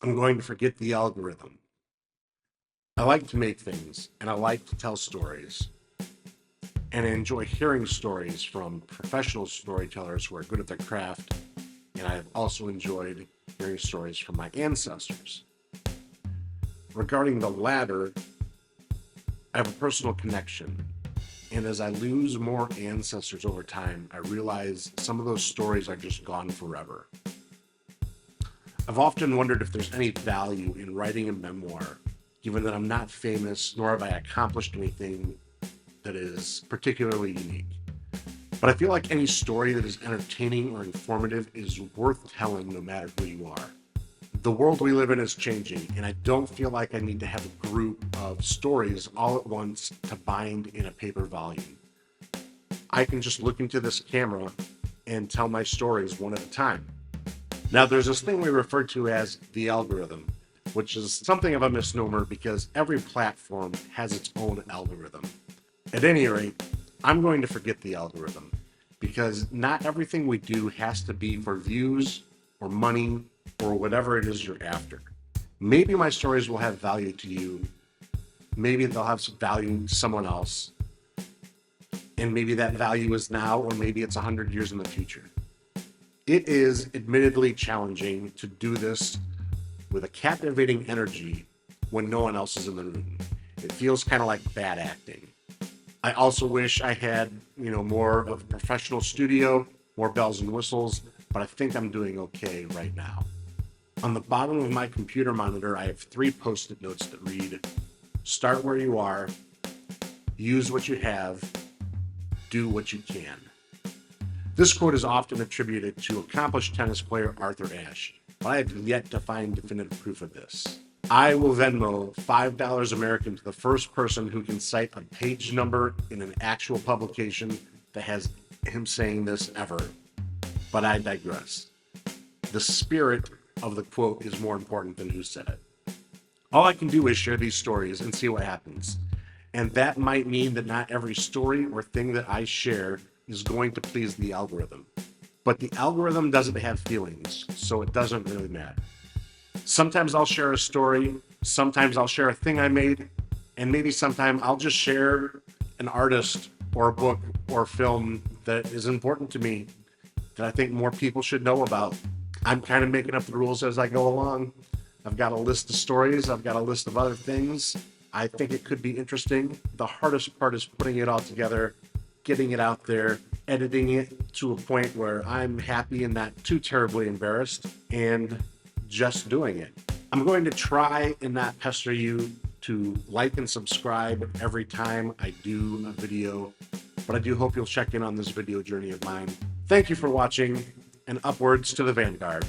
I'm going to forget the algorithm. I like to make things and I like to tell stories. And I enjoy hearing stories from professional storytellers who are good at their craft. And I've also enjoyed hearing stories from my ancestors. Regarding the latter, I have a personal connection. And as I lose more ancestors over time, I realize some of those stories are just gone forever. I've often wondered if there's any value in writing a memoir, given that I'm not famous nor have I accomplished anything that is particularly unique. But I feel like any story that is entertaining or informative is worth telling no matter who you are. The world we live in is changing, and I don't feel like I need to have a group of stories all at once to bind in a paper volume. I can just look into this camera and tell my stories one at a time. Now, there's this thing we refer to as the algorithm, which is something of a misnomer because every platform has its own algorithm. At any rate, I'm going to forget the algorithm because not everything we do has to be for views or money or whatever it is you're after. Maybe my stories will have value to you. Maybe they'll have some value to someone else. And maybe that value is now, or maybe it's 100 years in the future. It is admittedly challenging to do this with a captivating energy when no one else is in the room. It feels kind of like bad acting. I also wish I had, more of a professional studio, more bells and whistles, but I think I'm doing okay right now. On the bottom of my computer monitor, I have 3 post-it notes that read, "Start where you are, use what you have, do what you can." This quote is often attributed to accomplished tennis player Arthur Ashe, but I have yet to find definitive proof of this. I will Venmo $5 American to the first person who can cite a page number in an actual publication that has him saying this ever. But I digress. The spirit of the quote is more important than who said it. All I can do is share these stories and see what happens. And that might mean that not every story or thing that I share is going to please the algorithm. But the algorithm doesn't have feelings, so it doesn't really matter. Sometimes I'll share a story, sometimes I'll share a thing I made, and maybe sometime I'll just share an artist or a book or a film that is important to me that I think more people should know about. I'm kind of making up the rules as I go along. I've got a list of stories, I've got a list of other things. I think it could be interesting. The hardest part is putting it all together, getting it out there, editing it to a point where I'm happy and not too terribly embarrassed, and just doing it. I'm going to try and not pester you to like and subscribe every time I do a video, but I do hope you'll check in on this video journey of mine. Thank you for watching, and upwards to the vanguard.